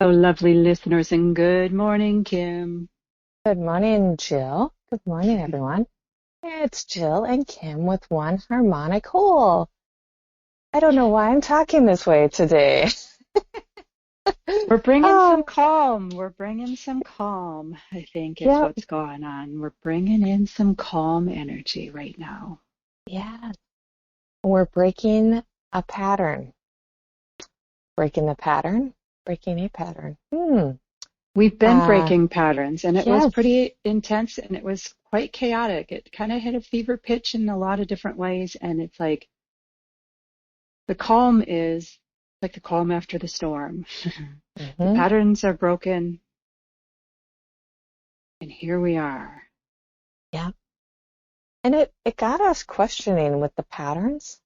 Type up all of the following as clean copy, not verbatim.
Oh, lovely listeners, and good morning, Kim. Good morning, Jill. Good morning, everyone. It's Jill and Kim with One Harmonic Whole. I don't know why I'm talking this way today. We're bringing some Oh, calm. We're bringing some calm, I think is yeah, what's going on. We're bringing in some calm energy right now. yeah. We're breaking a pattern. Breaking the pattern. Breaking a pattern. We've been Uh, breaking patterns, and it was yes. pretty intense, and it was quite chaotic. It kind of hit a fever pitch in a lot of different ways, and it's like the calm is like the calm after the storm. The Mm-hmm. patterns are broken, and here we are. Yeah. And it got us questioning with the patterns.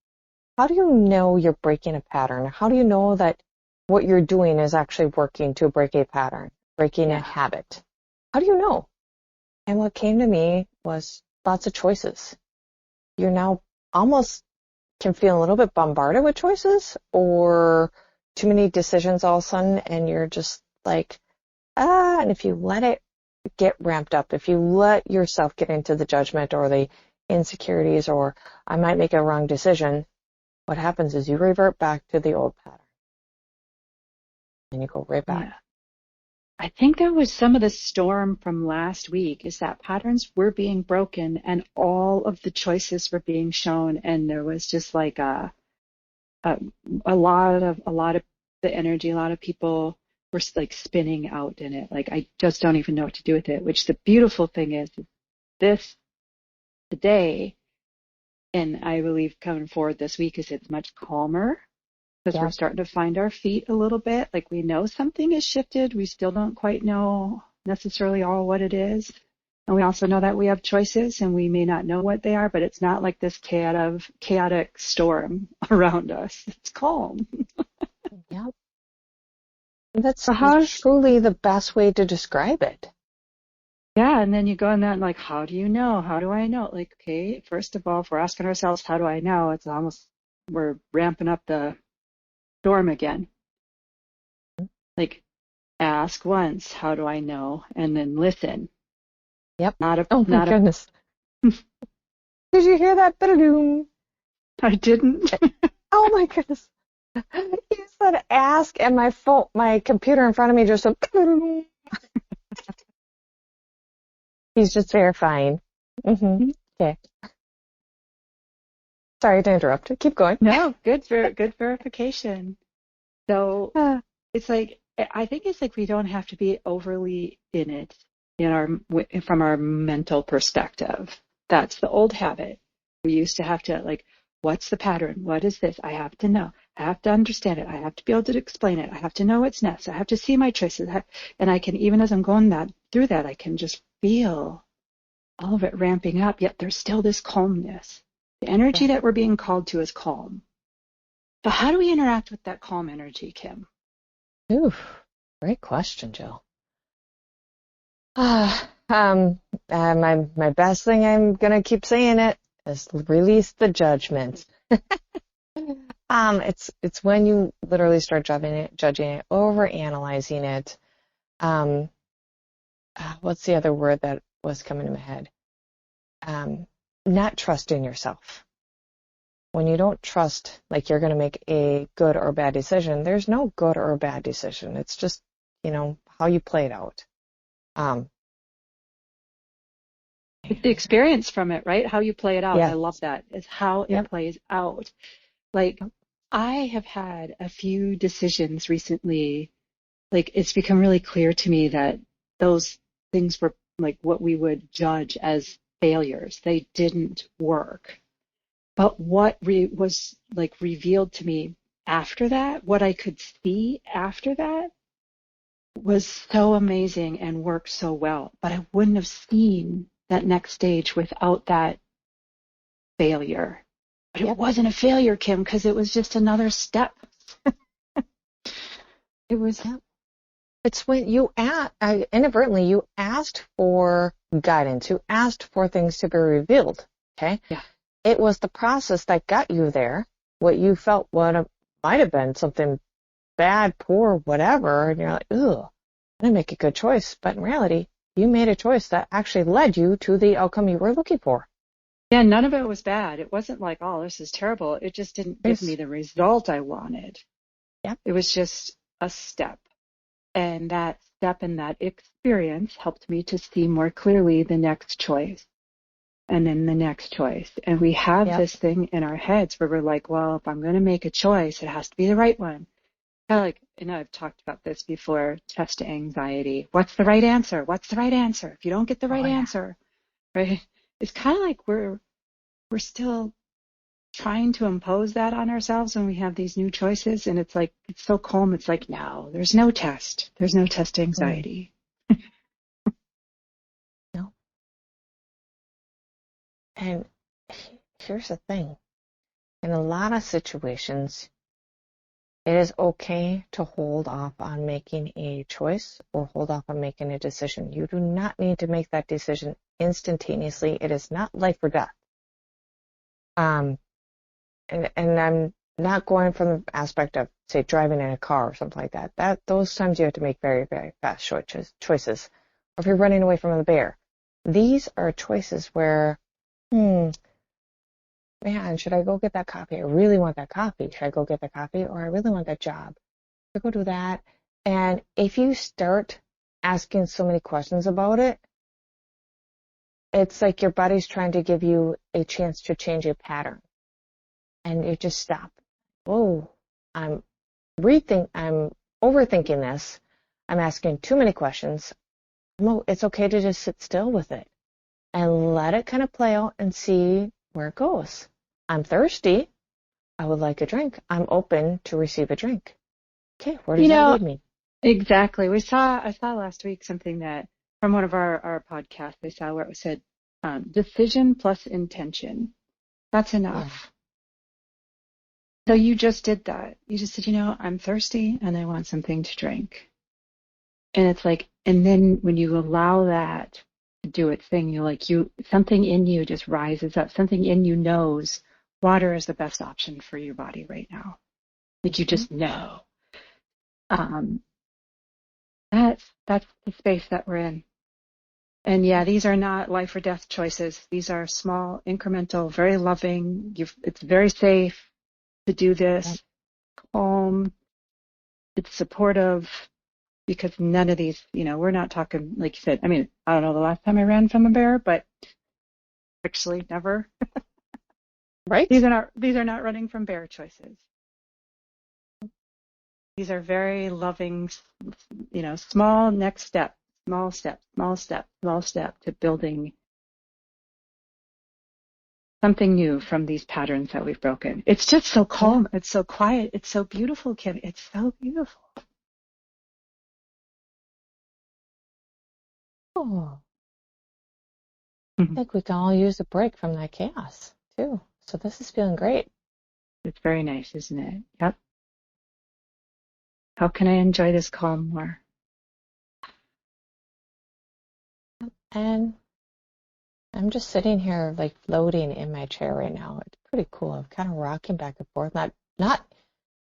How do you know you're breaking a pattern? How do you know that what you're doing is actually working to break a pattern, breaking a Yeah. habit? How do you know? And what came to me was lots of choices. You're now almost can feel a little bit bombarded with choices or too many decisions all of a sudden, and you're just like, and if you let it get ramped up, if you let yourself get into the judgment or the insecurities or I might make a wrong decision, what happens is you revert back to the old pattern and you go right back. Yeah. I think that was some of the storm from last week is that patterns were being broken and all of the choices were being shown. And there was just like a, a lot of the energy, a lot of people were like spinning out in it. Like, I just don't even know what to do with it, which the beautiful thing is this today, and I believe coming forward this week is it's much calmer because we're Yep. starting to find our feet a little bit. Like we know something has shifted. We still don't quite know necessarily all what it is. And we also know that we have choices and we may not know what they are, but it's not like this chaotic storm around us. It's calm. Yep. That's So how, truly the best way to describe it. yeah, and then you go in that and like, how do you know? How do I know? Like, okay, first of all, if we're asking ourselves, how do I know? It's almost, we're ramping up the storm again. Like, ask once, how do I know? And then listen. Yep. Not a, Oh my not a, goodness. Did you hear that? Ba-da-doom. I didn't. Oh my goodness. You said ask and my computer in front of me just went ba-da-doom. He's just verifying. Okay. Sorry to interrupt. Keep going. No, good verification. So Ah, it's like, I think it's like we don't have to be overly in it in our, from our mental perspective. That's the old habit. We used to have to like, what's the pattern? What is this? I have to know. I have to understand it. I have to be able to explain it. I have to know what's next. I have to see my choices. And I can, even as I'm going through that, I can just feel all of it ramping up, yet there's still this calmness. The yeah. energy that we're being called to is calm. So how do we interact with that calm energy, Kim? Oof. Great question, Jill. Ah, my best thing, I'm gonna keep saying it, is release the judgment. It's when you literally start judging it, over analyzing it. Um, what's the other word that was coming to my head? Um, Not trusting yourself. When you don't trust, like you're going to make a good or bad decision, there's no good or bad decision. It's just, how you play it out. Um, It's the experience from it, right? How you play it out. I yeah, love that. It's how it yep, plays out. Like I have had a few decisions recently, like it's become really clear to me that those things were like what we would judge as failures. They didn't work. But what was like revealed to me after that, what I could see after that was so amazing and worked so well. But I wouldn't have seen that next stage without that failure. But it yep, wasn't a failure, Kim, because it was just another step. It was, yep. It's when inadvertently you asked for guidance, you asked for things to be revealed. Okay, yeah, it was the process that got you there. What you felt might have been something bad, poor, whatever, and you're like, ugh, I didn't make a good choice. But in reality, you made a choice that actually led you to the outcome you were looking for. Yeah, none of it was bad. It wasn't like, oh, this is terrible. It just didn't give me Yes. the result I wanted. Yep. It was just a step. And that step and that experience helped me to see more clearly the next choice and then the next choice. And we have Yep. this thing in our heads where we're like, well, if I'm going to make a choice, it has to be the right one. Kind of like, and I've talked about this before, test anxiety. What's the right answer? What's the right answer? If you don't get the right Oh, yeah. answer, right? It's kind of like we're still trying to impose that on ourselves when we have these new choices. And it's like, it's so calm. It's like, no, there's no test. There's no test Mm, anxiety. no. And here's the thing. In a lot of situations, it is okay to hold off on making a choice or hold off on making a decision. You do not need to make that decision instantaneously. It is not life or death. Um, and I'm not going from the aspect of, say, driving in a car or something like that. Those times you have to make very, very fast choices. Or if you're running away from a bear. These are choices where, man, should I go get that coffee? I really want that coffee. Should I go get that coffee? Or I really want that job. Should I go do that? And if you start asking so many questions about it, it's like your body's trying to give you a chance to change a pattern. And you just stop. Whoa, I'm I'm overthinking this. I'm asking too many questions. It's okay to just sit still with it and let it kind of play out and see where it goes. I'm thirsty. I would like a drink. I'm open to receive a drink. Okay, where You does that know, lead me? exactly. I saw last week something that from one of our podcasts I saw where it said, decision plus intention. That's Yeah. enough. So Yep. you just did that. You just said, I'm thirsty and I want something to drink. And it's like, and then when you allow that to do its thing, something in you just rises up. Something in you knows water is the best option for your body right now. Like you Mm-hmm. just know. Um, that's the space that we're in. And yeah, Yep. these are not life or death choices. These are small, incremental, very loving. It's very safe to do Yep. this. Calm. It's supportive because none of these, we're not talking, like you said, I mean, I don't know the last time I ran from a bear, but actually never. Right? These are not running from bear choices. These are very loving, small next step, small step, small step, small step to building something new from these patterns that we've broken. It's just so Yeah. calm. It's so quiet. It's so beautiful, Kim. It's so beautiful. Oh, I Mhm. think we can all use a break from that chaos too. So this is feeling great. It's very nice, isn't it? Yep. How can I enjoy this calm more? And I'm just sitting here like floating in my chair right now. It's pretty cool. I'm kind of rocking back and forth. Not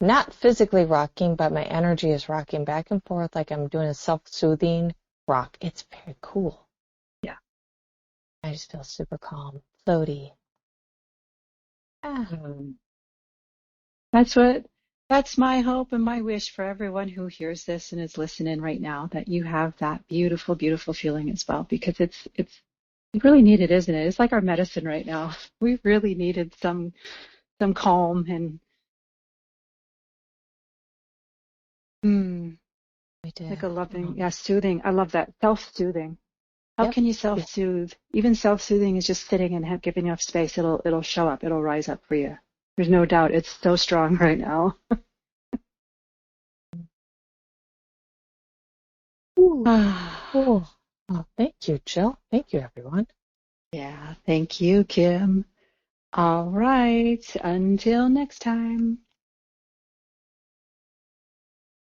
not physically rocking, but my energy is rocking back and forth like I'm doing a self-soothing rock. It's very cool. Yeah. I just feel super calm, floaty. Ah, Um, that's what, that's my hope and my wish for everyone who hears this and is listening right now, that you have that beautiful, beautiful feeling as well, because it's really needed, isn't it? It's like our medicine right now. We really needed some calm and mm, we like did. a loving, yeah, soothing. I love that. Self-soothing. How Yep. can you Yeah. self-soothe? Even self-soothing is just sitting and giving enough space. It'll show up. It'll rise up for you. There's no doubt. It's so strong right now. Ooh. Ah, Oh, oh, thank you, Jill. Thank you, everyone. yeah. Thank you, Kim. All right. Until next time.